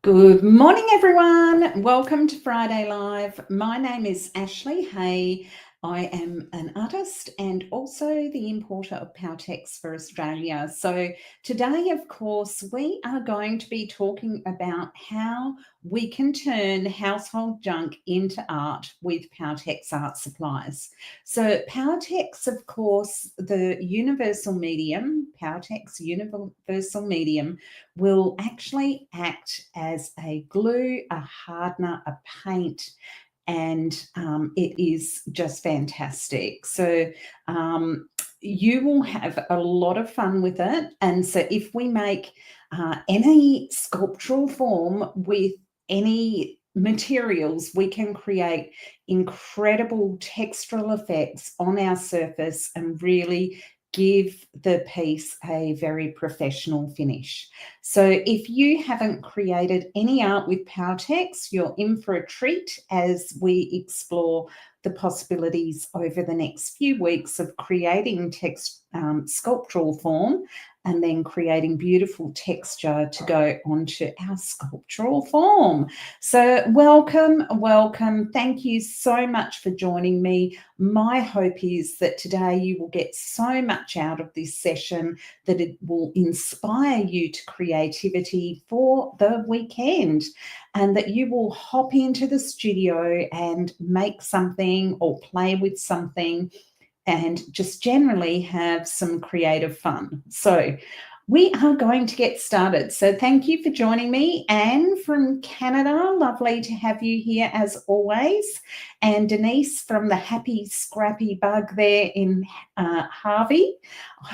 Good morning, everyone. Welcome to Friday Live. My name is Ashley Hay. I am an artist and also the importer of Powertex for Australia. So today, of course, we are going to be talking about how we can turn household junk into art with Powertex art supplies. So Powertex, of course, the universal medium, Powertex Universal Medium, will actually act as a glue, a hardener, a paint, and it is just fantastic. So you will have a lot of fun with it. And so if we make any sculptural form with any materials, we can create incredible textural effects on our surface and really give the piece a very professional finish. So if you haven't created any art with Powertex, you're in for a treat as we explore the possibilities over the next few weeks of creating sculptural form and then creating beautiful texture to go onto our sculptural form. So welcome. Thank you so much for joining me. My hope is that today you will get so much out of this session that it will inspire you to creativity for the weekend, and that you will hop into the studio and make something or play with something and just generally have some creative fun. So we are going to get started. So thank you for joining me. Anne from Canada, lovely to have you here as always. And Denise from the Happy Scrappy Bug there in Harvey.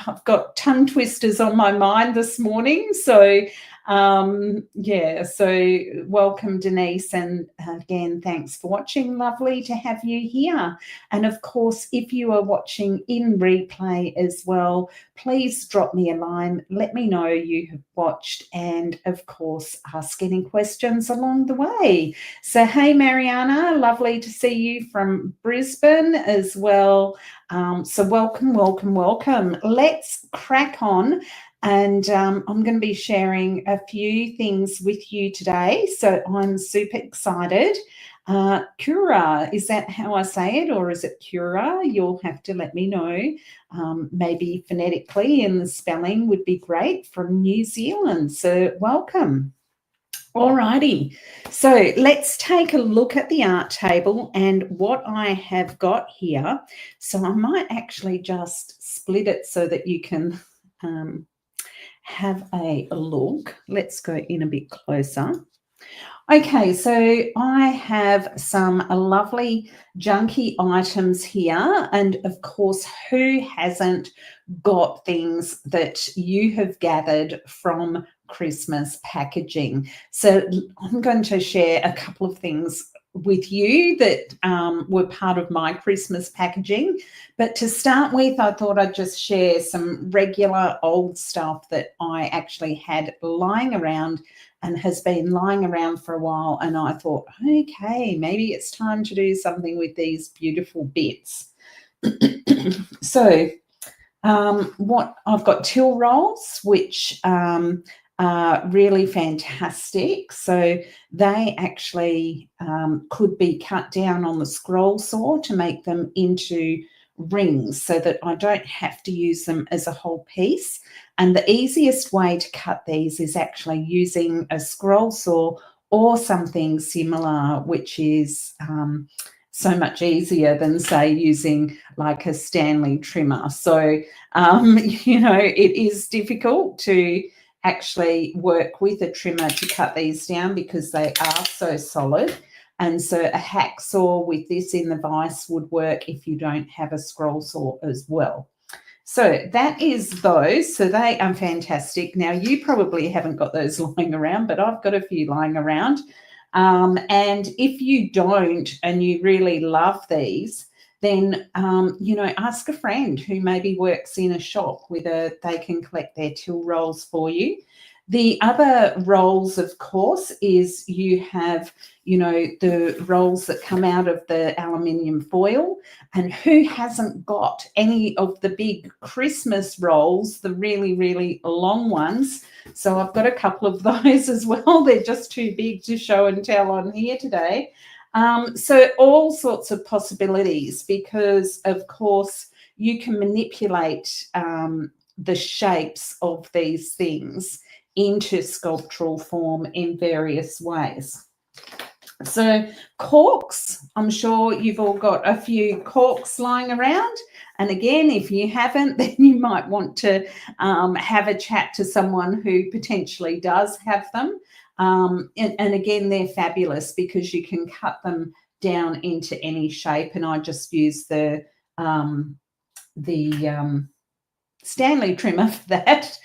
I've got tongue twisters on my mind this morning. So so welcome, Denise. And again, thanks for watching. Lovely to have you here. And of course, if you are watching in replay as well, please drop me a line. Let me know you have watched, and of course, ask any questions along the way. So, hey, Mariana, lovely to see you from Brisbane as well. So welcome. Let's crack on. And I'm going to be sharing a few things with you today. So I'm super excited. Cura, is that how I say it, or is it Cura? You'll have to let me know. Maybe phonetically and the spelling would be great, from New Zealand. So welcome. Alrighty, so let's take a look at the art table and what I have got here. So I might actually just split it so that you can have a look. Let's go in a bit closer. Okay, so I have some lovely junky items here, and of course, who hasn't got things that you have gathered from Christmas packaging? So I'm going to share a couple of things with you that were part of my Christmas packaging. But to start with, I thought I'd just share some regular old stuff that I actually had lying around and has been lying around for a while. And I thought, okay, maybe it's time to do something with these beautiful bits. So what I've got till rolls, which are really fantastic. So they actually could be cut down on the scroll saw to make them into rings so that I don't have to use them as a whole piece. And the easiest way to cut these is actually using a scroll saw or something similar, which is so much easier than, say, using like a Stanley trimmer. So, it is difficult to actually work with a trimmer to cut these down because they are so solid. And so a hacksaw with this in the vise would work if you don't have a scroll saw as well. So that is those. So they are fantastic. Now, you probably haven't got those lying around, but I've got a few lying around. And if you don't and you really love these, then, ask a friend who maybe works in a shop they can collect their till rolls for you. The other rolls, of course, is you have you know, the rolls that come out of the aluminium foil. And who hasn't got any of the big Christmas rolls, the really, really long ones? So I've got a couple of those as well. They're just too big to show and tell on here today. So all sorts of possibilities, because, of course, you can manipulate the shapes of these things into sculptural form in various ways. So corks, I'm sure you've all got a few corks lying around. And again, if you haven't, then you might want to have a chat to someone who potentially does have them. And again, they're fabulous because you can cut them down into any shape. And I just use the Stanley trimmer for that.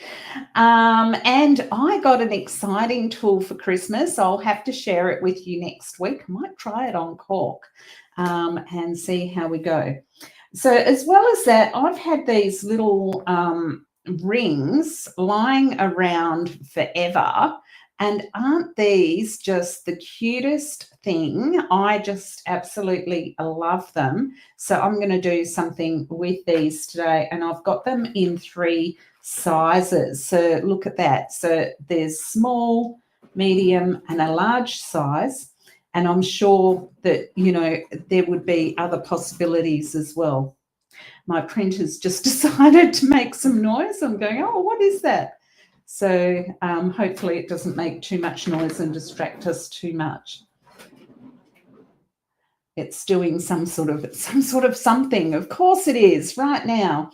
And I got an exciting tool for Christmas. I'll have to share it with you next week. I might try it on cork and see how we go. So as well as that, I've had these little rings lying around forever. And aren't these just the cutest thing? I just absolutely love them. So I'm going to do something with these today, and I've got them in 3 sizes. So look at that. So there's small, medium, and a large size. And I'm sure that, you know, there would be other possibilities as well. My printer's just decided to make some noise. I'm going, oh, what is that? So hopefully it doesn't make too much noise and distract us too much. It's doing some sort of something. Of course it is right now.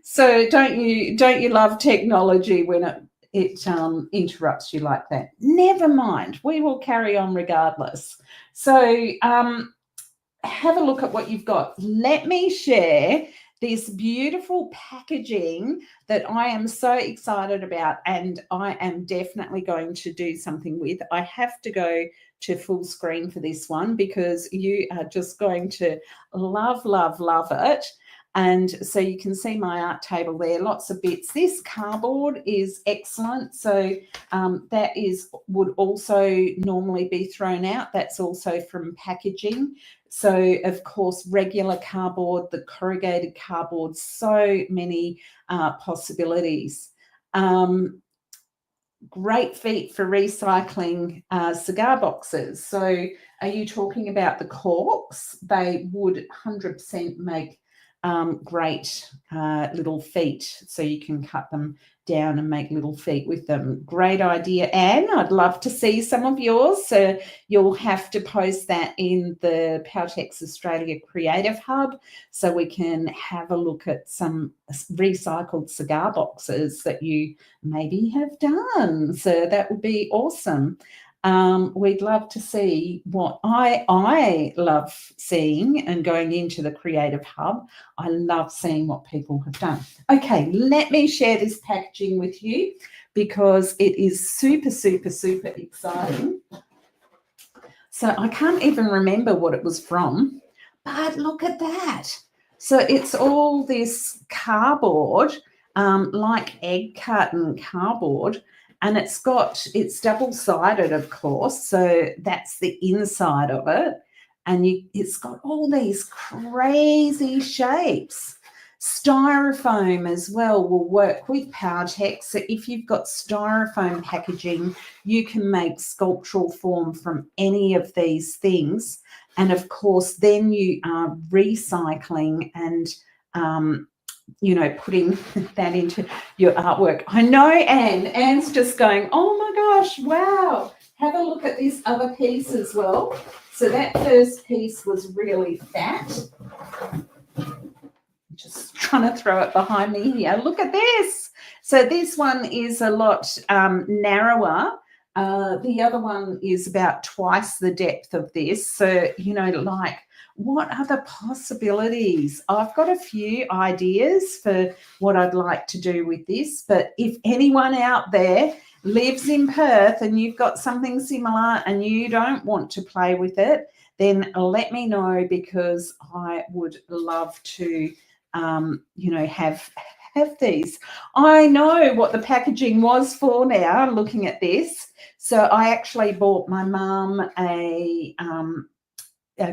So don't you love technology when it interrupts you like that? Never mind. We will carry on regardless. So have a look at what you've got. Let me share this beautiful packaging that I am so excited about, and I am definitely going to do something with. I have to go to full screen for this one because you are just going to love, love, love it. And so you can see my art table there, lots of bits. This cardboard is excellent. So that would also normally be thrown out. That's also from packaging. So, of course, regular cardboard, the corrugated cardboard, so many possibilities. Great feat for recycling cigar boxes. So are you talking about the corks? They would 100% make great little feet, so you can cut them down and make little feet with them. Great idea, Anne. I'd love to see some of yours. So you'll have to post that in the Powertex Australia Creative Hub so we can have a look at some recycled cigar boxes that you maybe have done. So that would be awesome. We'd love to see what I love seeing, and going into the Creative Hub, I love seeing what people have done. Okay, let me share this packaging with you because it is super, super, super exciting. So I can't even remember what it was from, but look at that. So it's all this cardboard, like egg carton cardboard, and it's double-sided, of course, so that's the inside of it. And it's got all these crazy shapes. Styrofoam as well will work with Powertex. So if you've got styrofoam packaging, you can make sculptural form from any of these things. And of course, then you are recycling and putting that into your artwork. I know Anne's just going, oh my gosh, wow. Have a look at this other piece as well. So that first piece was really fat. Just trying to throw it behind me here. Look at this. So this one is a lot narrower. The other one is about twice the depth of this. So, like, what other possibilities? I've got a few ideas for what I'd like to do with this, but if anyone out there lives in Perth and you've got something similar and you don't want to play with it, then let me know, because I would love to, have have these. I know what the packaging was for now, looking at this. So I actually bought my mum a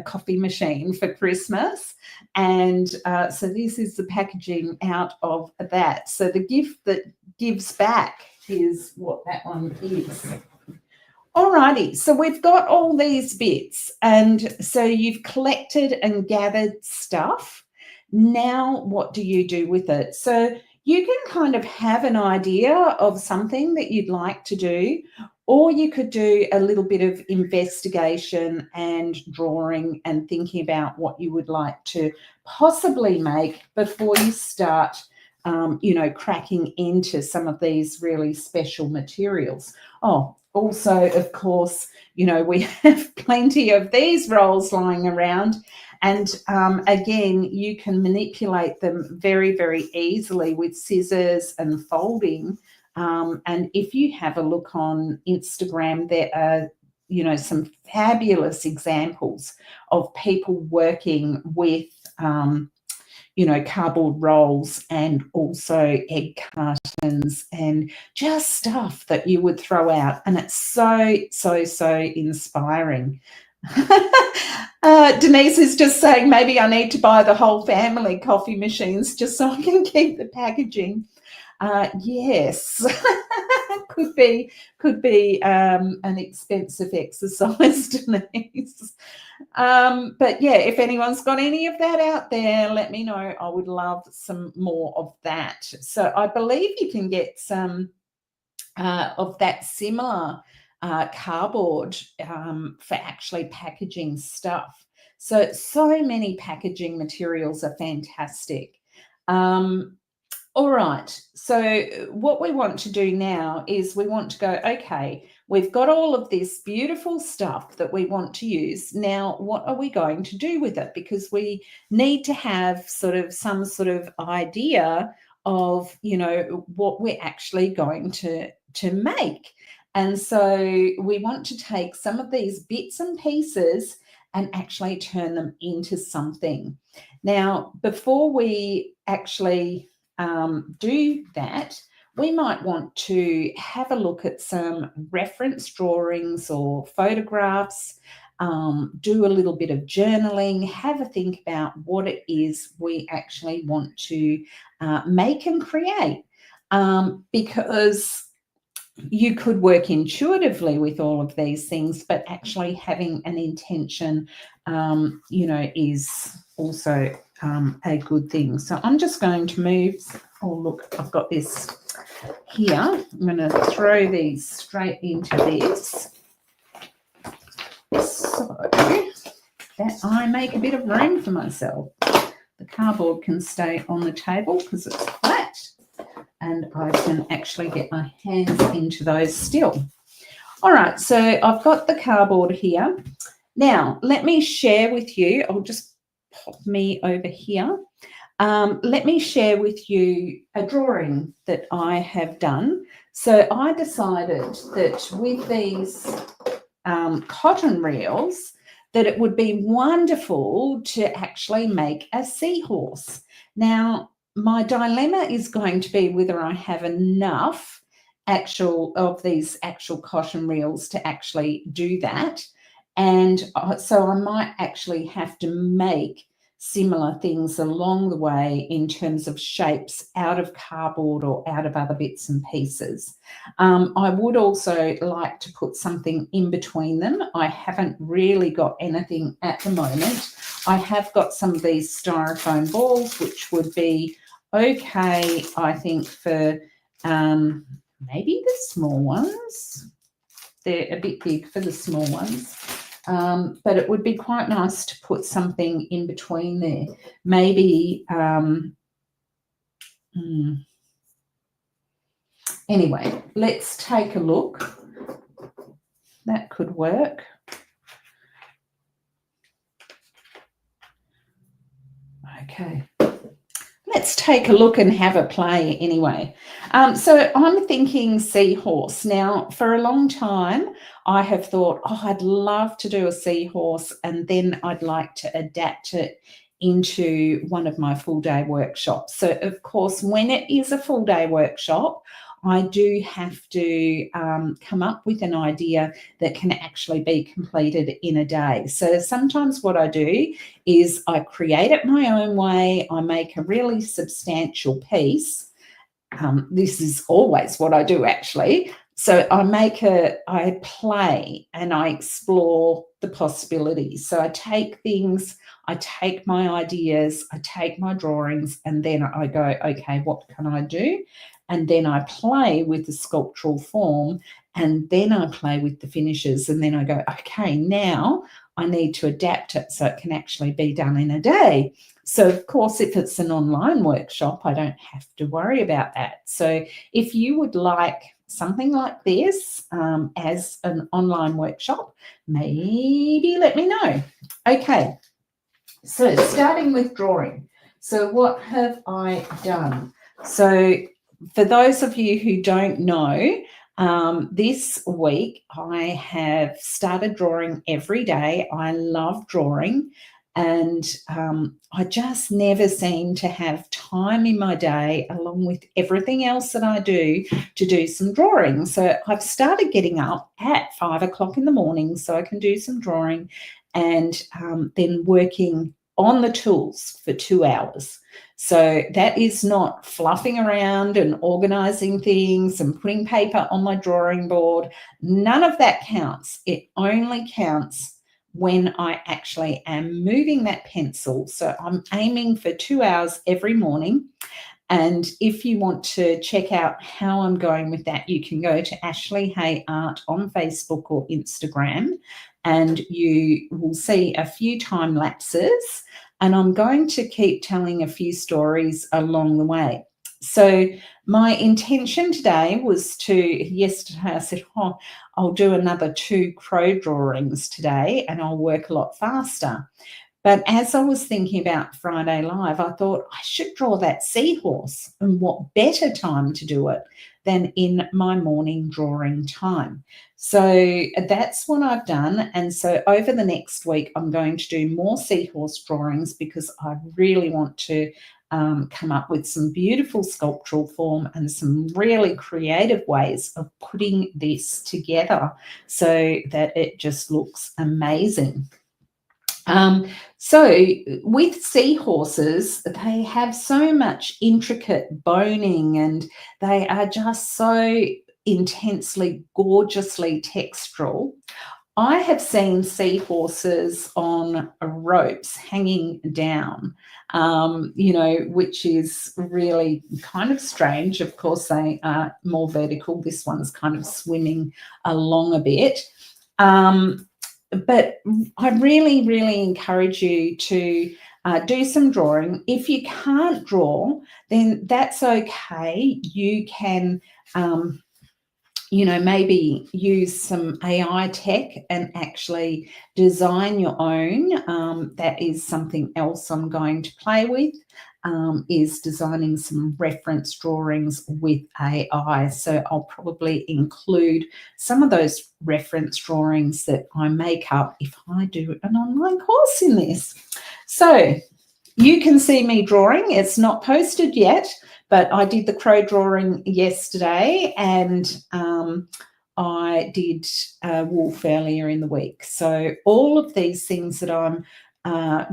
coffee machine for Christmas, and so this is the packaging out of that. So the gift that gives back is what that one is. Alrighty, so we've got all these bits, and so you've collected and gathered stuff. Now what do you do with it? So you can kind of have an idea of something that you'd like to do, or you could do a little bit of investigation and drawing and thinking about what you would like to possibly make before you start cracking into some of these really special materials. Oh, also, of course, we have plenty of these rolls lying around, and again, you can manipulate them very, very easily with scissors and folding. And if you have a look on Instagram, there are, some fabulous examples of people working with cardboard rolls and also egg cartons and just stuff that you would throw out. And it's so, so, so inspiring. Denise is just saying maybe I need to buy the whole family coffee machines just so I can keep the packaging. Yes, could be an expensive exercise, Denise. But yeah, if anyone's got any of that out there, let me know. I would love some more of that. So I believe you can get some of that similar cardboard for actually packaging stuff. So many packaging materials are fantastic. All right, so what we want to do now is we want to go, okay, we've got all of this beautiful stuff that we want to use. Now, what are we going to do with it? Because we need to have some sort of idea of, what we're actually going to make. And so we want to take some of these bits and pieces and actually turn them into something. Now, before we actually do that, we might want to have a look at some reference drawings or photographs, do a little bit of journaling, have a think about what it is we actually want to make and create, because you could work intuitively with all of these things, but actually having an intention, is also a good thing. So I'm just going to move. Oh, look, I've got this here. I'm going to throw these straight into this so that I make a bit of room for myself. The cardboard can stay on the table because it's flat, and I can actually get my hands into those still. All right, so I've got the cardboard here. Now, let me share with you, I'll just pop me over here. Let me share with you a drawing that I have done. So I decided that with these cotton reels, that it would be wonderful to actually make a seahorse. Now, my dilemma is going to be whether I have enough of these actual cotton reels to actually do that. And so I might actually have to make similar things along the way in terms of shapes out of cardboard or out of other bits and pieces. I would also like to put something in between them. I haven't really got anything at the moment. I have got some of these styrofoam balls, which would be okay, I think, for maybe the small ones. They're a bit big for the small ones. But it would be quite nice to put something in between there. Maybe, anyway, let's take a look. That could work. Okay. Let's take a look and have a play anyway. So I'm thinking seahorse. Now, for a long time, I have thought, I'd love to do a seahorse, and then I'd like to adapt it into one of my full day workshops. So of course, when it is a full day workshop, I do have to come up with an idea that can actually be completed in a day. So sometimes what I do is I create it my own way. I make a really substantial piece. This is always what I do actually. So I play and I explore the possibilities. So I take things, I take my ideas, I take my drawings, and then I go, okay, what can I do? And then I play with the sculptural form, and then I play with the finishes, and then I go, okay, now I need to adapt it so it can actually be done in a day. So of course, if it's an online workshop, I don't have to worry about that. So if you would like something like this as an online workshop, maybe let me know. Okay, so starting with drawing. So what have I done? So for those of you who don't know, this week I have started drawing every day. I love drawing, and I just never seem to have time in my day, along with everything else that I do, to do some drawing. So I've started getting up at 5 o'clock in the morning so I can do some drawing, and then working on the tools for 2 hours. So that is not fluffing around and organizing things and putting paper on my drawing board. None of that counts. It only counts when I actually am moving that pencil. So I'm aiming for 2 hours every morning. And if you want to check out how I'm going with that, you can go to Ashley Hay Art on Facebook or Instagram, and you will see a few time lapses. And I'm going to keep telling a few stories along the way. So my intention today was yesterday I said, I'll do another 2 crow drawings today and I'll work a lot faster. But as I was thinking about Friday Live, I thought I should draw that seahorse, and what better time to do it than in my morning drawing time. So that's what I've done. And so over the next week, I'm going to do more seahorse drawings because I really want to come up with some beautiful sculptural form and some really creative ways of putting this together so that it just looks amazing. So with seahorses, they have so much intricate boning, and they are just so intensely, gorgeously textural. I have seen seahorses on ropes hanging down, which is really kind of strange. Of course, they are more vertical. This one's kind of swimming along a bit. But I really, really encourage you to do some drawing. If you can't draw, then that's okay. You can, maybe use some AI tech and actually design your own. That is something else I'm going to play with, is designing some reference drawings with AI. So I'll probably include some of those reference drawings that I make up if I do an online course in this. So you can see me drawing. It's not posted yet, but I did the crow drawing yesterday, and I did wolf earlier in the week. So all of these things that I'm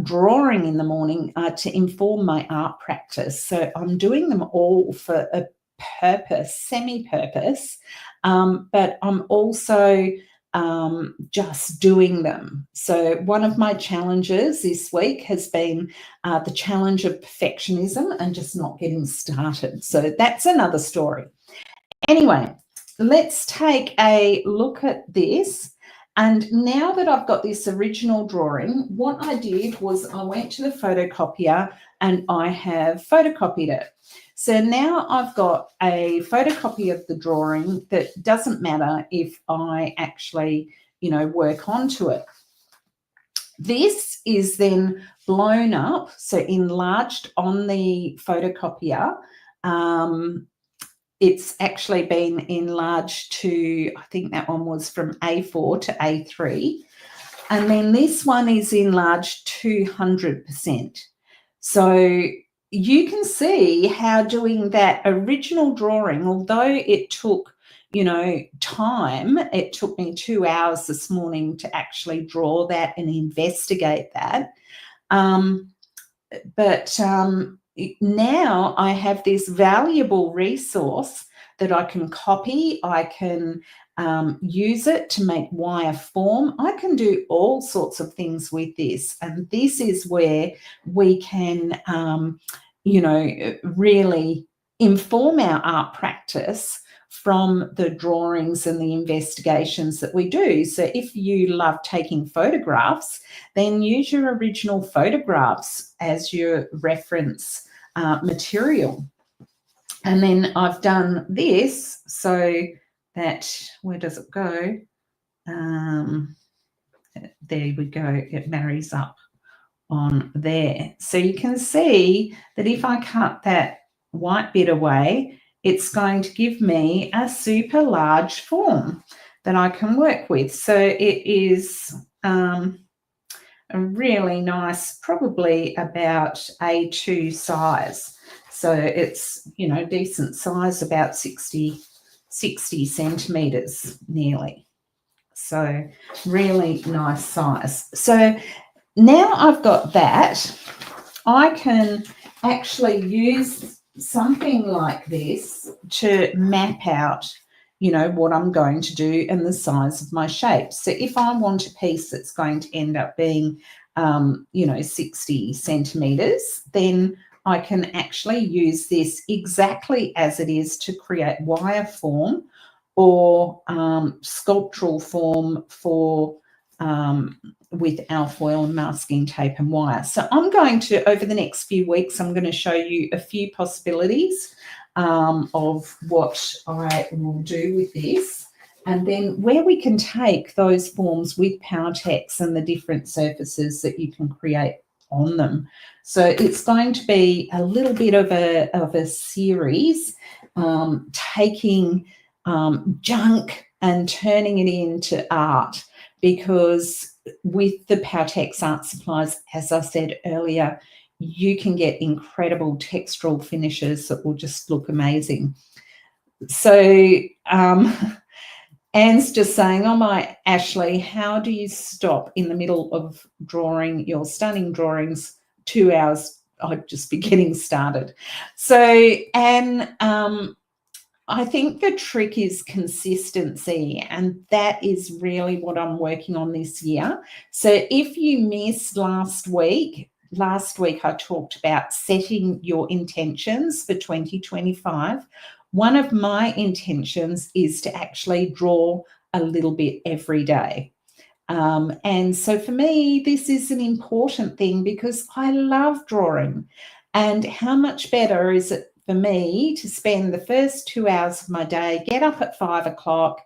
drawing in the morning are to inform my art practice. So I'm doing them all for a purpose, semi-purpose, but I'm also just doing them. So one of my challenges this week has been the challenge of perfectionism and just not getting started. So that's another story. Anyway, let's take a look at this. And now that I've got this original drawing, what I did was I went to the photocopier and I have photocopied it. So now I've got a photocopy of the drawing that doesn't matter if I actually, work onto it. This is then blown up, so enlarged on the photocopier. It's actually been enlarged to, I think that one was from A4 to A3. And then this one is enlarged 200%. So you can see how doing that original drawing, although it took, time, it took me 2 hours this morning to actually draw that and investigate that. But now I have this valuable resource that I can copy. I can use it to make wire form. I can do all sorts of things with this. And this is where we can, really inform our art practice from the drawings and the investigations that we do. So if you love taking photographs, then use your original photographs as your reference material. And then I've done this so that, where does it go? There we go, it marries up on there. So you can see that if I cut that white bit away, it's going to give me a super large form that I can work with. So it is a really nice, probably about A2 size. So it's, decent size, about 60 centimetres nearly. So really nice size. So now I've got that, I can actually use something like this to map out, what I'm going to do and the size of my shape. So if I want a piece that's going to end up being, 60 centimetres, then I can actually use this exactly as it is to create wire form or sculptural form for with alfoil and masking tape and wire. So I'm going to, over the next few weeks, I'm going to show you a few possibilities of what I will do with this, and then where we can take those forms with Powertex and the different surfaces that you can create on them. So it's going to be a little bit of a series, taking junk and turning it into art, because with the Powertex art supplies, as I said earlier, you can get incredible textural finishes that will just look amazing. So Anne's just saying, oh my, Ashley, how do you stop in the middle of drawing your stunning drawings? 2 hours, I'd just be getting started. So Anne, I think the trick is consistency, and that is really what I'm working on this year. So if you missed last week I talked about setting your intentions for 2025. One of my intentions is to actually draw a little bit every day. And so for me, this is an important thing because I love drawing. And how much better is it for me to spend the first 2 hours of my day, get up at 5 o'clock,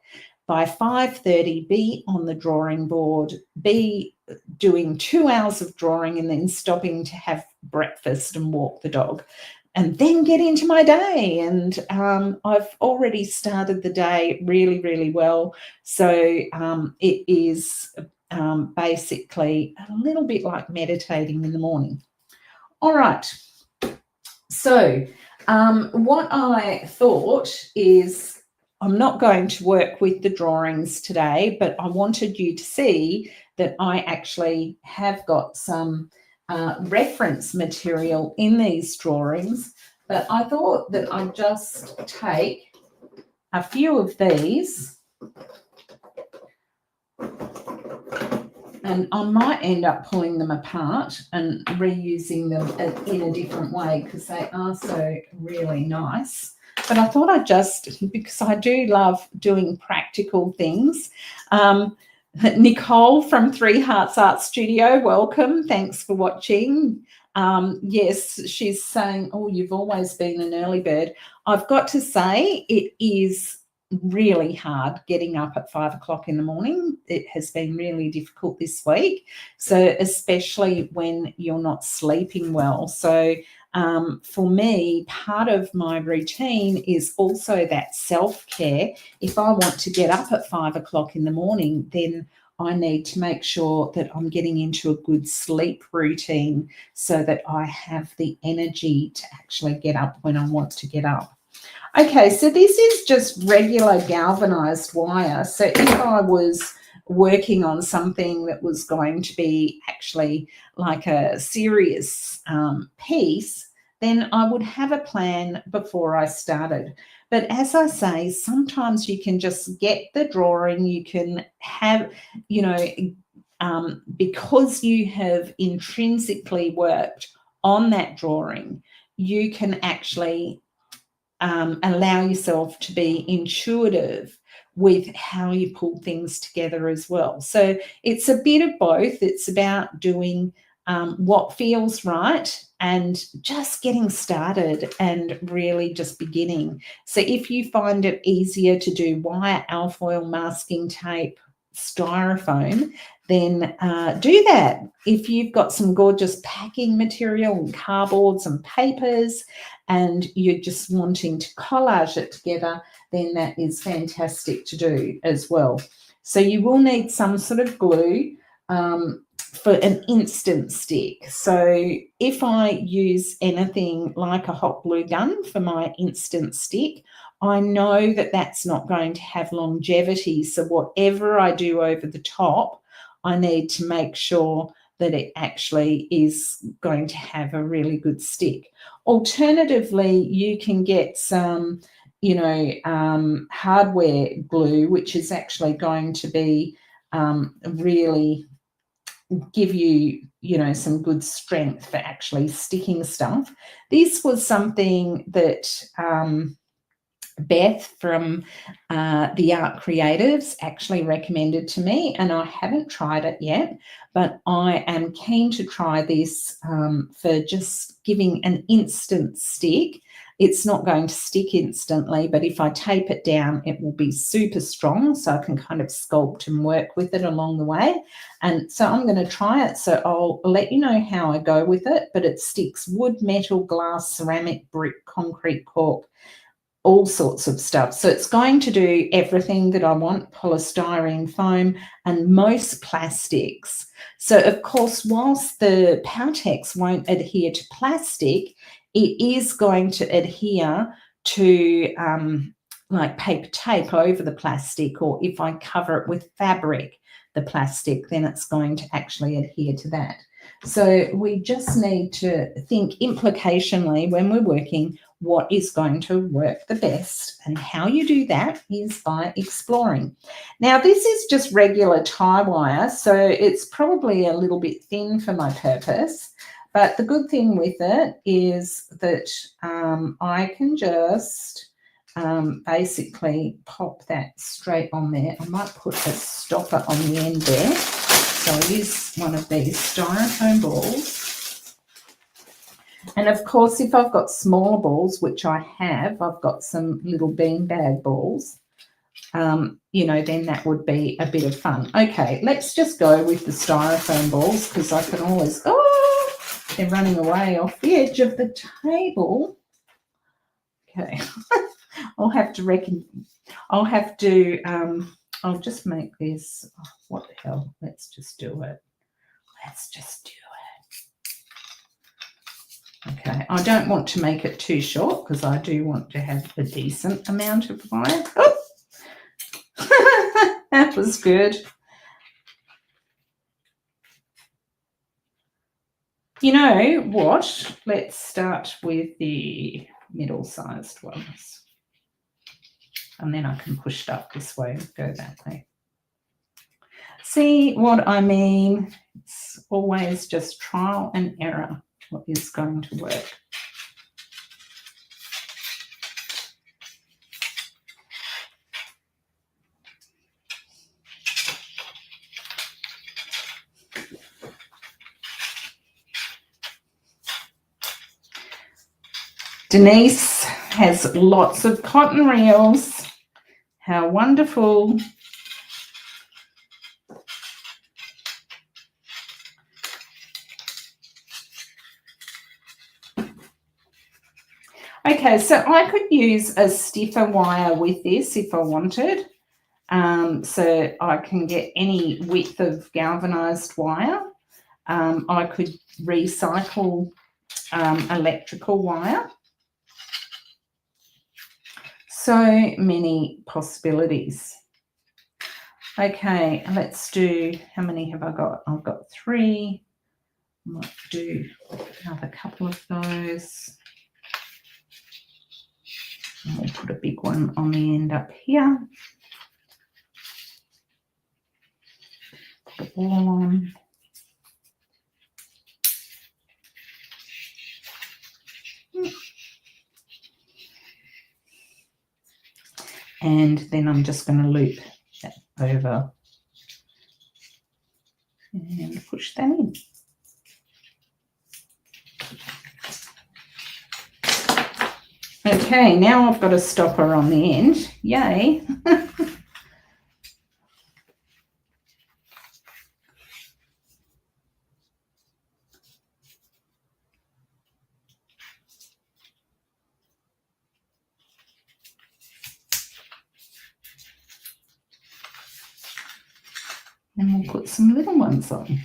by 5:30 be on the drawing board, be doing 2 hours of drawing and then stopping to have breakfast and walk the dog, and then get into my day. And I've already started the day really, really well. So it is basically a little bit like meditating in the morning. All right. So what I thought is, I'm not going to work with the drawings today, but I wanted you to see that I actually have got some reference material in these drawings. But I thought that I'd just take a few of these, and I might end up pulling them apart and reusing them in a different way because they are so really nice. But I thought I'd just, because I do love doing practical things. Nicole from Three Hearts Art Studio, welcome. Thanks for watching. Yes, she's saying, oh, you've always been an early bird. I've got to say, it is really hard getting up at 5 o'clock in the morning. It has been really difficult this week. So especially when you're not sleeping well. So for me, part of my routine is also that self-care. If I want to get up at 5 o'clock in the morning, then I need to make sure that I'm getting into a good sleep routine so that I have the energy to actually get up when I want to get up. Okay, so this is just regular galvanized wire. So if I was working on something that was going to be actually like a serious piece, then I would have a plan before I started. But as I say, sometimes you can just get the drawing, you can have, you know, because you have intrinsically worked on that drawing, you can actually allow yourself to be intuitive with how you pull things together as well. So it's a bit of both. It's about doing what feels right and just getting started and really just beginning. So if you find it easier to do wire, alfoil, masking tape, styrofoam, then do that. If you've got some gorgeous packing material and cardboards and papers and you're just wanting to collage it together, then that is fantastic to do as well. So you will need some sort of glue for an instant stick. So if I use anything like a hot glue gun for my instant stick, I know that that's not going to have longevity. So whatever I do over the top, I need to make sure that it actually is going to have a really good stick. Alternatively, you can get some, you know, hardware glue, which is actually going to be really give you, you know, some good strength for actually sticking stuff. This was something that Beth from the Art Creatives actually recommended to me, and I haven't tried it yet, but I am keen to try this for just giving an instant stick. It's not going to stick instantly, but if I tape it down, it will be super strong, so I can kind of sculpt and work with it along the way. And so I'm going to try it, so I'll let you know how I go with it, but it sticks wood, metal, glass, ceramic, brick, concrete, cork, all sorts of stuff. So it's going to do everything that I want, polystyrene, foam, and most plastics. So of course, whilst the Powertex won't adhere to plastic, it is going to adhere to like paper tape over the plastic, or if I cover it with fabric, the plastic, then it's going to actually adhere to that. So we just need to think implicationally when we're working what is going to work the best, and how you do that is by exploring. Now this is just regular tie wire, so it's probably a little bit thin for my purpose, but the good thing with it is that I can just basically pop that straight on there. I might put a stopper on the end there. So I'll use one of these styrofoam balls. And of course, if I've got smaller balls, which I have, I've got some little beanbag balls, you know, then that would be a bit of fun. Okay, let's just go with the styrofoam balls because I can always, oh, they're running away off the edge of the table. Okay, I'll have to I'll just make this, oh, what the hell, let's just do it. Let's just do it. Okay, I don't want to make it too short because I do want to have a decent amount of wire. Oh! That was good. You know what? Let's start with the middle-sized ones. And then I can push it up this way and go that way. See what I mean? It's always just trial and error what is going to work. Denise has lots of cotton reels. How wonderful. Okay, so I could use a stiffer wire with this if I wanted. so I can get any width of galvanized wire. I could recycle electrical wire. So many possibilities. Okay, let's do, how many have I got? I've got 3. I might do another couple of those. And we'll put a big one on the end up here. Put a ball on. And then I'm just going to loop that over and push that in. Okay, now I've got a stopper on the end. Yay. And we'll put some little ones on.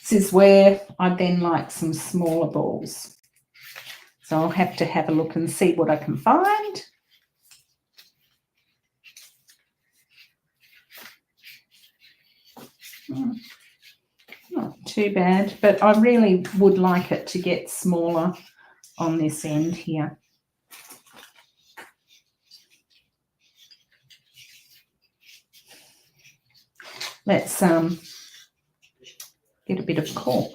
This is where I then like some smaller balls. So I'll have to have a look and see what I can find. Not too bad, but I really would like it to get smaller on this end here. Let's get a bit of cork.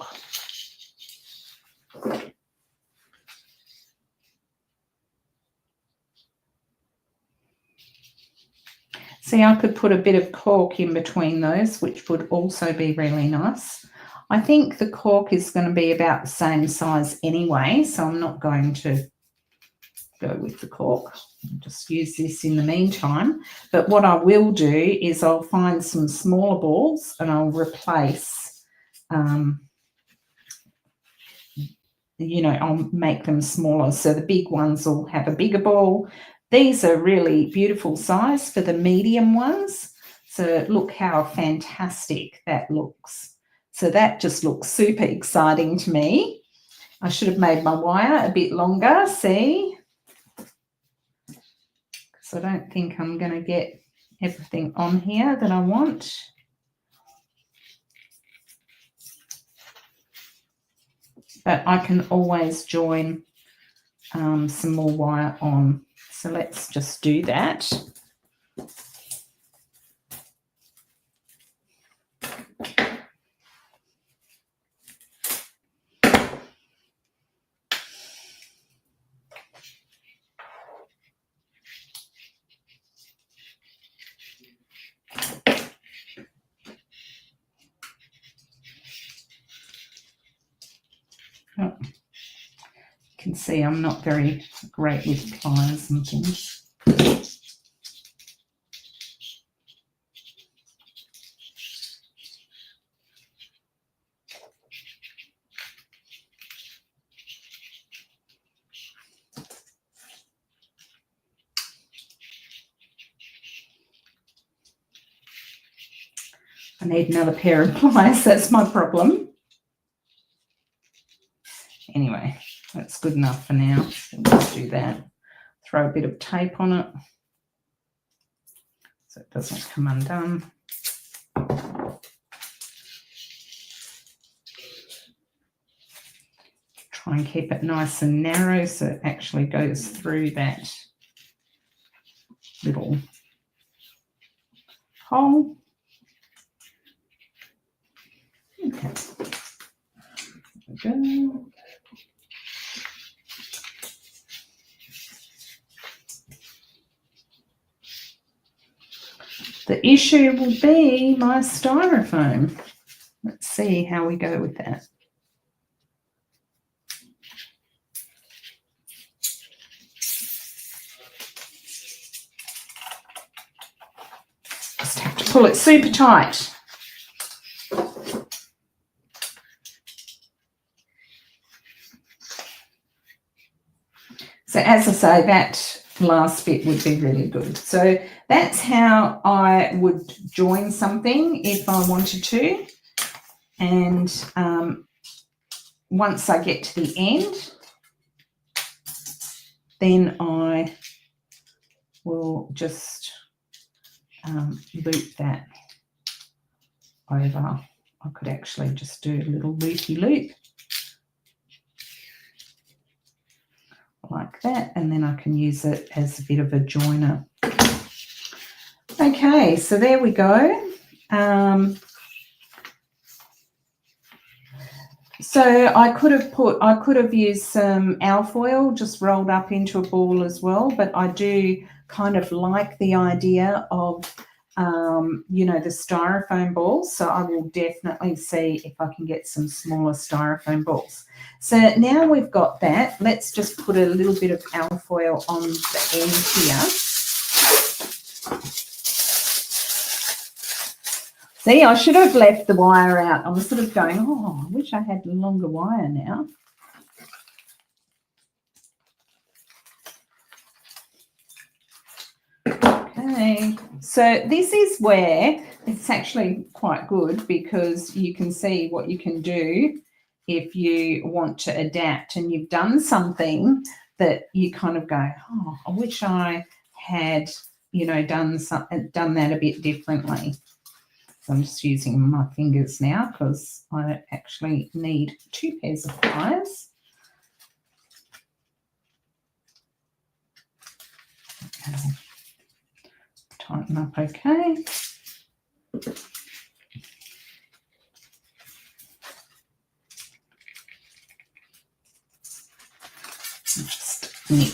See, I could put a bit of cork in between those, which would also be really nice. I think the cork is going to be about the same size anyway, so I'm not going to go with the cork. I'll just use this in the meantime. But what I will do is I'll find some smaller balls and I'll replace, you know, I'll make them smaller. So the big ones will have a bigger ball. These are really beautiful size for the medium ones. So look how fantastic that looks. So that just looks super exciting to me. I should have made my wire a bit longer, see? Because I don't think I'm going to get everything on here that I want. But I can always join some more wire on. So let's just do that. Oh, you can see I'm not very great with pliers and things. I need another pair of pliers, that's my problem. Anyway, that's good enough for now. So we'll do that. Throw a bit of tape on it so it doesn't come undone. Try and keep it nice and narrow so it actually goes through that little hole. Okay. There we go. The issue will be my styrofoam. Let's see how we go with that. Just have to pull it super tight. So as I say, that last bit would be really good. So that's how I would join something if I wanted to. And once I get to the end, then I will just loop that over. I could actually just do a little loopy loop like that, and then I can use it as a bit of a joiner. Okay, so there we go. So I could have used some alfoil just rolled up into a ball as well, but I do kind of like the idea of you know, the styrofoam balls. So I will definitely see if I can get some smaller styrofoam balls. So now we've got that. Let's just put a little bit of alfoil on the end here. See, I should have left the wire out. I was sort of going, oh, I wish I had a longer wire now. Okay, so this is where it's actually quite good because you can see what you can do if you want to adapt and you've done something that you kind of go, oh, I wish I had, you know, done that a bit differently. So I'm just using my fingers now because I actually need 2 pairs of pliers. Okay. Tighten up okay. Just nip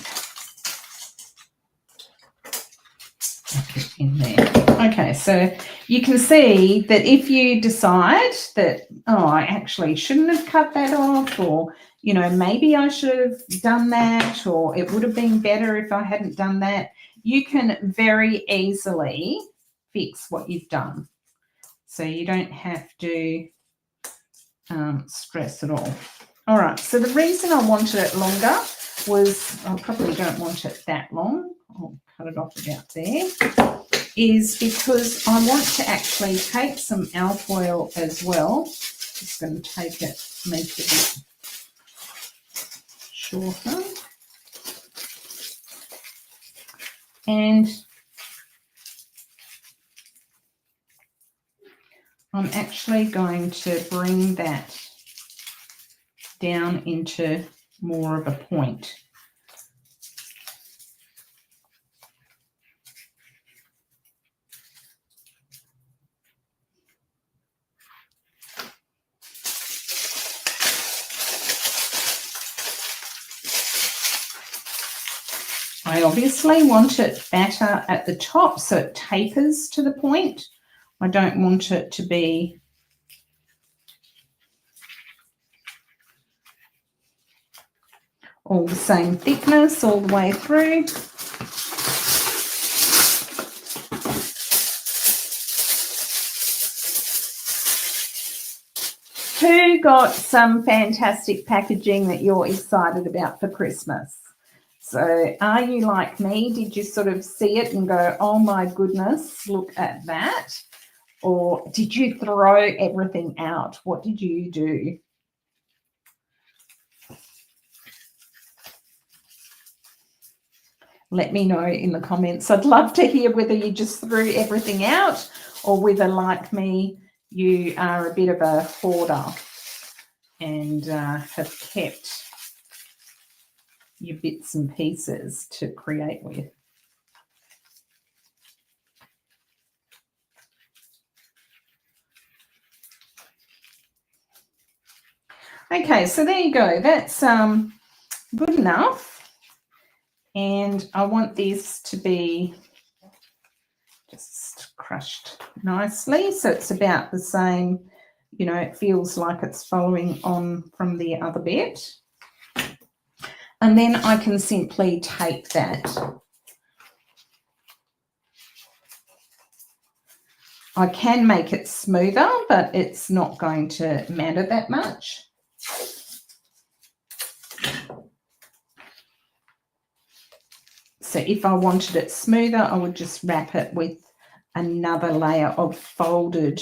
it in there. Okay, so you can see that if you decide that, oh, I actually shouldn't have cut that off, or, you know, maybe I should have done that, or it would have been better if I hadn't done that, you can very easily fix what you've done. So you don't have to stress at all. All right, so the reason I wanted it longer was, I probably don't want it that long. I'll cut it off about there. Is because I want to actually take some alfoil as well. Just going to take it, make it a bit shorter. And I'm actually going to bring that down into more of a point. I obviously want it fatter at the top so it tapers to the point. I don't want it to be all the same thickness all the way through. Who got some fantastic packaging that you're excited about for Christmas? So are you like me? Did you sort of see it and go, oh my goodness, look at that? Or did you throw everything out? What did you do? Let me know in the comments. I'd love to hear whether you just threw everything out or whether, like me, you are a bit of a hoarder and have kept your bits and pieces to create with. Okay, so there you go. That's good enough. And I want this to be just crushed nicely. So it's about the same, you know, it feels like it's following on from the other bit. And then I can simply tape that. I can make it smoother, but it's not going to matter that much. So if I wanted it smoother, I would just wrap it with another layer of folded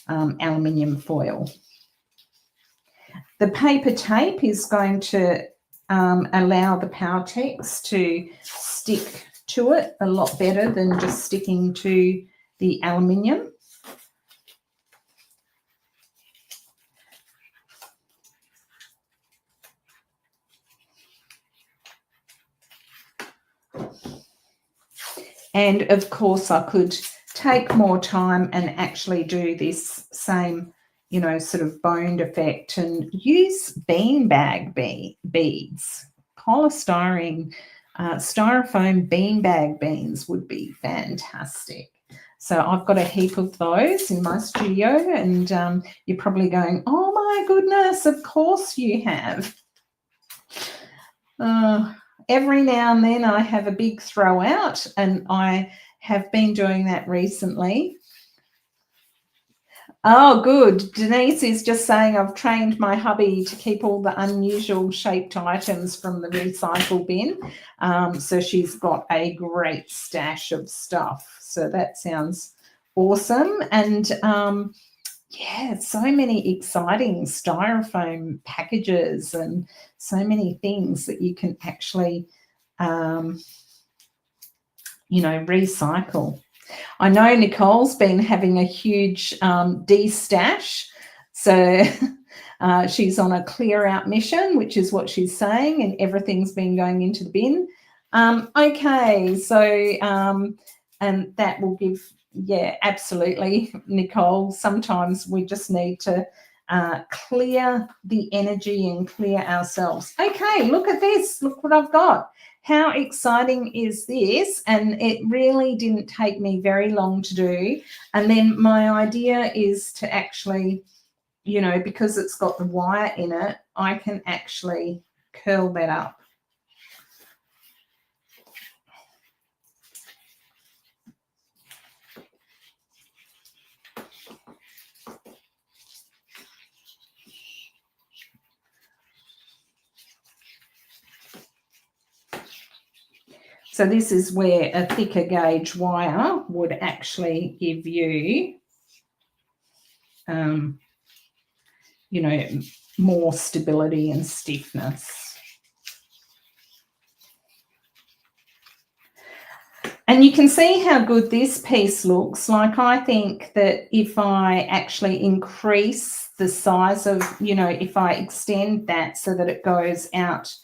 aluminium foil. The paper tape is going to allow the Powertex to stick to it a lot better than just sticking to the aluminium. And of course I could take more time and actually do this same, you know, sort of boned effect and use beanbag beads. Polystyrene, styrofoam beanbag beans would be fantastic. So I've got a heap of those in my studio, and you're probably going, oh my goodness, of course you have. Every now and then I have a big throw out, and I have been doing that recently. Oh, good. Denise is just saying I've trained my hubby to keep all the unusual shaped items from the recycle bin. So she's got a great stash of stuff. So that sounds awesome. And yeah, so many exciting styrofoam packages and so many things that you can actually, you know, recycle. I know Nicole's been having a huge de-stash, so she's on a clear out mission, which is what she's saying, and everything's been going into the bin. Okay, so and that will give, yeah, absolutely, Nicole. Sometimes we just need to clear the energy and clear ourselves. Okay, look at this. Look what I've got. How exciting is this? And it really didn't take me very long to do. And then my idea is to actually, you know, because it's got the wire in it, I can actually curl that up. So this is where a thicker gauge wire would actually give you, you know, more stability and stiffness. And you can see how good this piece looks. Like, I think that if I actually increase the size of, you know, if I extend that so that it goes out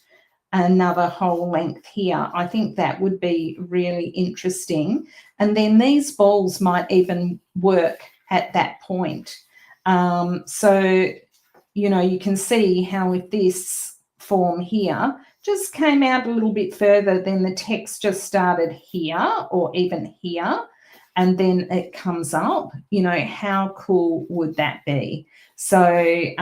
another whole length here, I think that would be really interesting. And then these balls might even work at that point. So, you know, you can see how with this form here just came out a little bit further, then the texture started here or even here, and then it comes up. You know, how cool would that be? So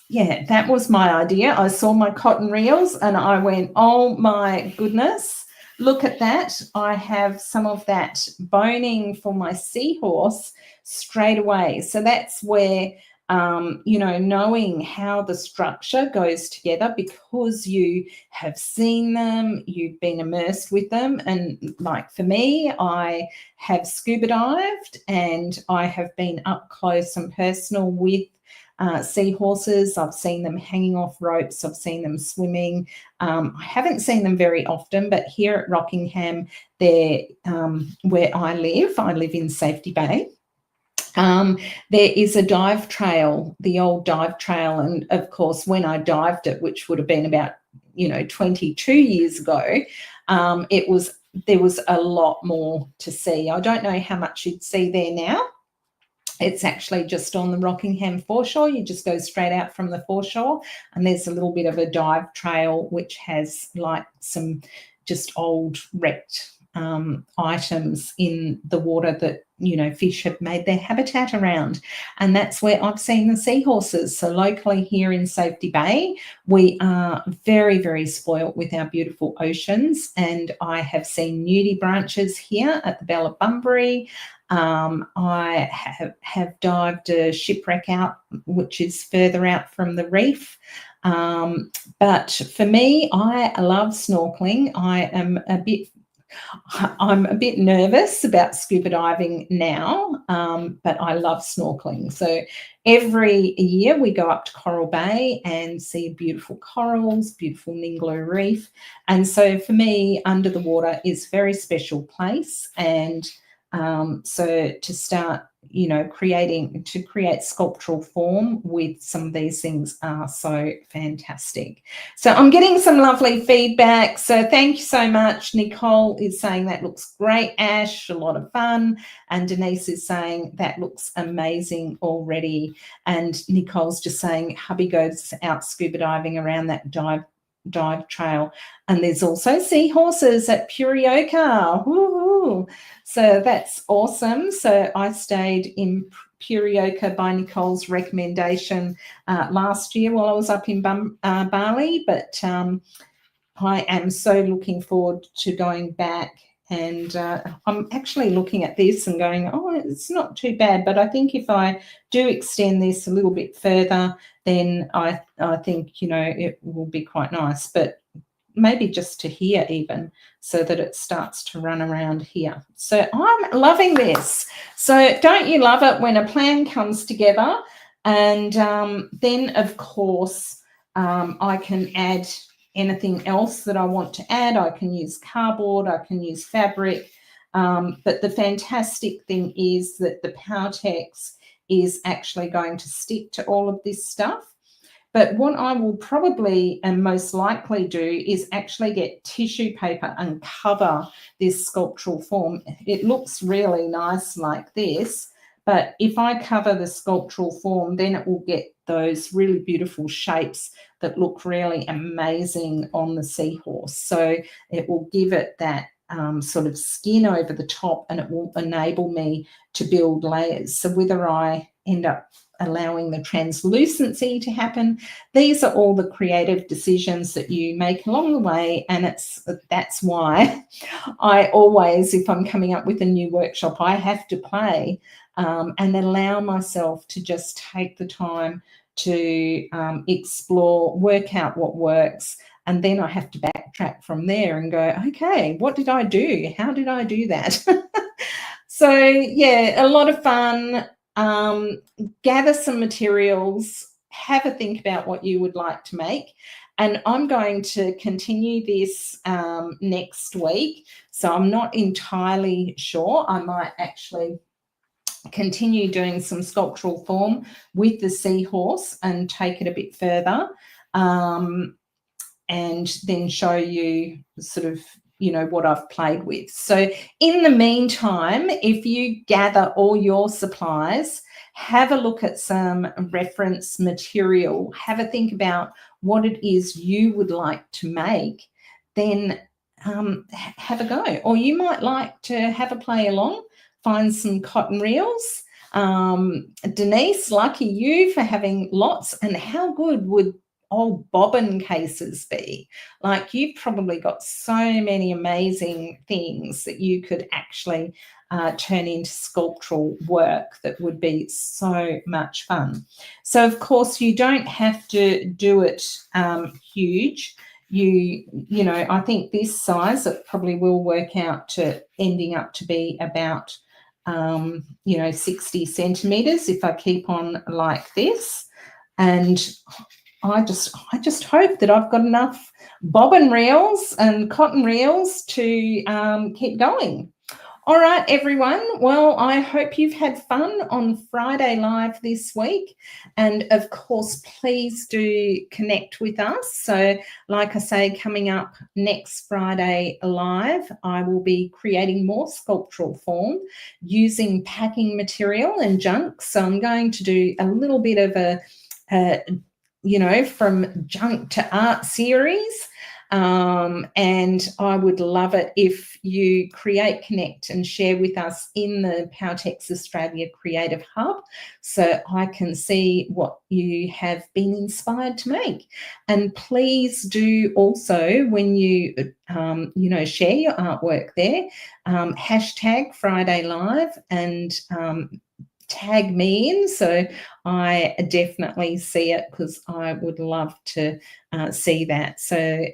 yeah, that was my idea. I saw my cotton reels and I went, oh my goodness, look at that. I have some of that boning for my seahorse straight away. So that's where, you know, knowing how the structure goes together, because you have seen them, you've been immersed with them. And like for me, I have scuba dived and I have been up close and personal with seahorses. I've seen them hanging off ropes. I've seen them swimming. I haven't seen them very often, but here at Rockingham, they're where I live in Safety Bay. There is a dive trail, the old dive trail. And of course, when I dived it, which would have been about, you know, 22 years ago, there was a lot more to see. I don't know how much you'd see there now. It's actually just on the Rockingham foreshore. You just go straight out from the foreshore, and there's a little bit of a dive trail which has like some just old wrecked items in the water that, you know, fish have made their habitat around. And that's where I've seen the seahorses. So locally here in Safety Bay, we are very, very spoilt with our beautiful oceans. And I have seen nudibranches here at the Bella Bunbury. I have dived a shipwreck out, which is further out from the reef. But for me, I love snorkeling. I'm a bit nervous about scuba diving now, but I love snorkeling. So every year we go up to Coral Bay and see beautiful corals, beautiful Ningaloo Reef. And so for me, under the water is a very special place. And so to start, to create sculptural form with some of these things are so fantastic. So I'm getting some lovely feedback. So thank you so much. Nicole is saying that looks great, Ash, a lot of fun. And Denise is saying that looks amazing already. And Nicole's just saying hubby goes out scuba diving around that dive trail. And there's also seahorses at Purioka. Woo-hoo. So that's awesome. So I stayed in Purioka by Nicole's recommendation last year while I was up in Bali, but I am so looking forward to going back. And I'm actually looking at this and going, oh, it's not too bad. But I think if I do extend this a little bit further, then I think, it will be quite nice. But maybe just to here even, so that it starts to run around here. So I'm loving this. So don't you love it when a plan comes together? And then, of course, I can add anything else that I want to add. I can use cardboard, I can use fabric. But the fantastic thing is that the Powertex is actually going to stick to all of this stuff. But what I will probably and most likely do is actually get tissue paper and cover this sculptural form. It looks really nice like this, but if I cover the sculptural form, then it will get those really beautiful shapes that look really amazing on the seahorse. So it will give it that sort of skin over the top, and it will enable me to build layers. So whether I end up allowing the translucency to happen, these are all the creative decisions that you make along the way. And that's why I always, if I'm coming up with a new workshop, I have to play and allow myself to just take the time to explore, work out what works, and then I have to backtrack from there and go, okay, what did I do? How did I do that? So yeah, a lot of fun. Gather some materials, have a think about what you would like to make. And I'm going to continue this next week. So I'm not entirely sure. I might actually continue doing some sculptural form with the seahorse and take it a bit further, and then show you sort of what I've played with. So in the meantime, if you gather all your supplies, have a look at some reference material, have a think about what it is you would like to make, then have a go. Or you might like to have a play along, find some cotton reels. Denise, lucky you for having lots. And how good would old bobbin cases be? Like, you've probably got so many amazing things that you could actually turn into sculptural work that would be so much fun. So of course you don't have to do it huge. I think this size, it probably will work out to ending up to be about 60 centimeters if I keep on like this. And I just hope that I've got enough bobbin reels and cotton reels to keep going. All right, everyone. Well, I hope you've had fun on Friday Live this week. And of course, please do connect with us. So like I say, coming up next Friday Live, I will be creating more sculptural form using packing material and junk. So I'm going to do a little bit of a from junk to art series. And I would love it if you create, connect and share with us in the Powertex Australia Creative Hub, so I can see what you have been inspired to make. And please do also, when you share your artwork there, hashtag Friday Live and tag me in so I definitely see it, because I would love to see that. So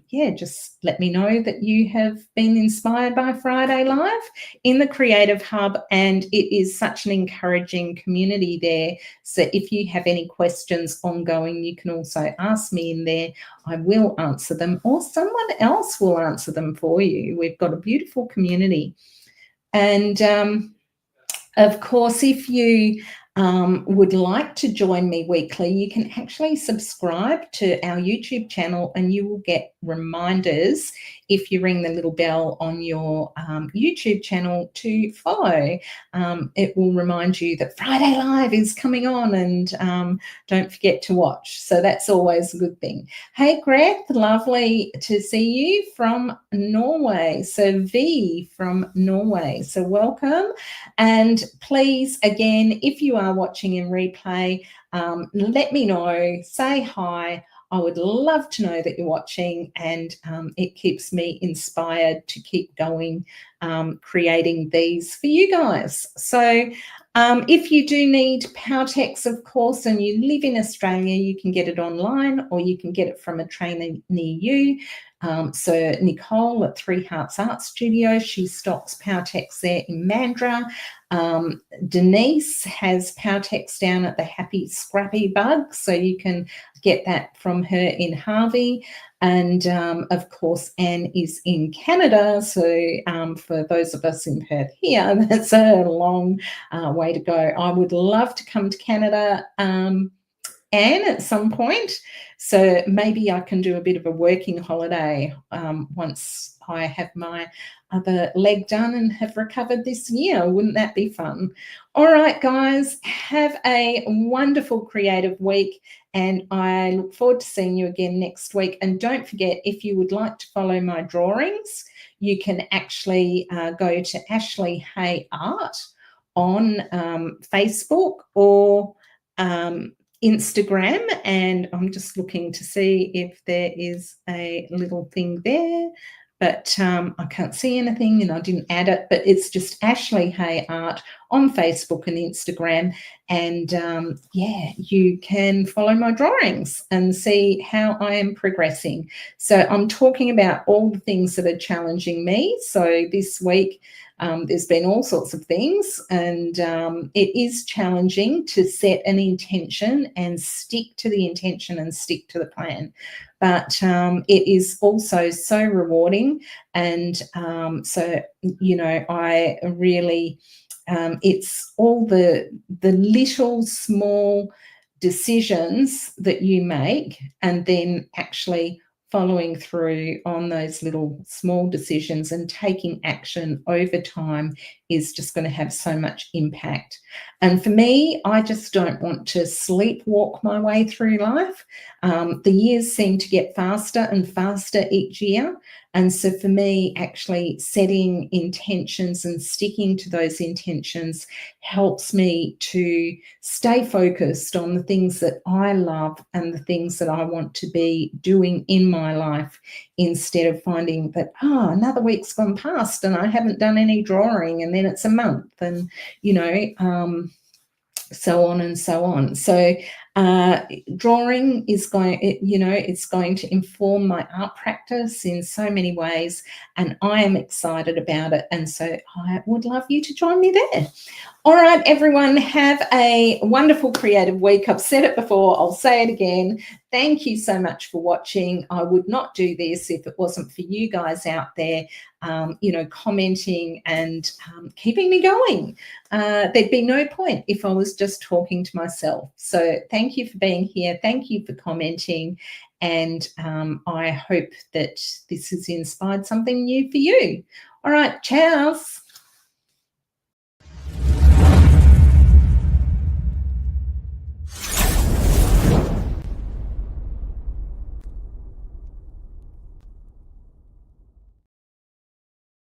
yeah, just let me know that you have been inspired by Friday Live in the Creative Hub, and it is such an encouraging community there. So if you have any questions ongoing, you can also ask me in there. I will answer them, or someone else will answer them for you. We've got a beautiful community. And of course, if you would like to join me weekly, you can actually subscribe to our YouTube channel, and you will get reminders if you ring the little bell on your YouTube channel to follow. It will remind you that Friday Live is coming on, and don't forget to watch. So that's always a good thing. Hey, Greth, lovely to see you from Norway. So V from Norway. So welcome. And please, again, if you are watching in replay, let me know, say hi. I would love to know that you're watching, and it keeps me inspired to keep going, creating these for you guys. So if you do need Powertex, of course, and you live in Australia, you can get it online, or you can get it from a trainer near you. So Nicole at Three Hearts Art Studio, she stocks Powertex there in Mandurah. Denise has Powertex down at the Happy Scrappy Bug, so you can get that from her in Harvey. And of course, Anne is in Canada. So for those of us in Perth here, that's a long way to go. I would love to come to Canada, Anne, at some point. So maybe I can do a bit of a working holiday once I have my other leg done and have recovered this year. Wouldn't that be fun? All right, guys, have a wonderful creative week, and I look forward to seeing you again next week. And don't forget, if you would like to follow my drawings, you can actually go to Ashley Hay Art on Facebook or Instagram, and I'm just looking to see if there is a little thing there, but I can't see anything and I didn't add it, but it's just Ashley Hay Art on Facebook and Instagram. And yeah, you can follow my drawings and see how I am progressing. So I'm talking about all the things that are challenging me. So this week, there's been all sorts of things, and it is challenging to set an intention and stick to the intention and stick to the plan. But it is also so rewarding. And so, you know, I really, it's all the little small decisions that you make, and then actually following through on those little small decisions and taking action over time is just going to have so much impact. And for me, I just don't want to sleepwalk my way through life. The years seem to get faster and faster each year. And so for me, actually setting intentions and sticking to those intentions helps me to stay focused on the things that I love and the things that I want to be doing in my life, instead of finding that, another week's gone past and I haven't done any drawing, and then it's a month, and, you know, so on and so on. So drawing is going, it's going to inform my art practice in so many ways, and I am excited about it. And so I would love you to join me there. All right, everyone, have a wonderful creative week. I've said it before, I'll say it again. Thank you so much for watching. I would not do this if it wasn't for you guys out there, commenting and keeping me going. There'd be no point if I was just talking to myself. So thank you for being here. Thank you for commenting. And I hope that this has inspired something new for you. All right, ciao.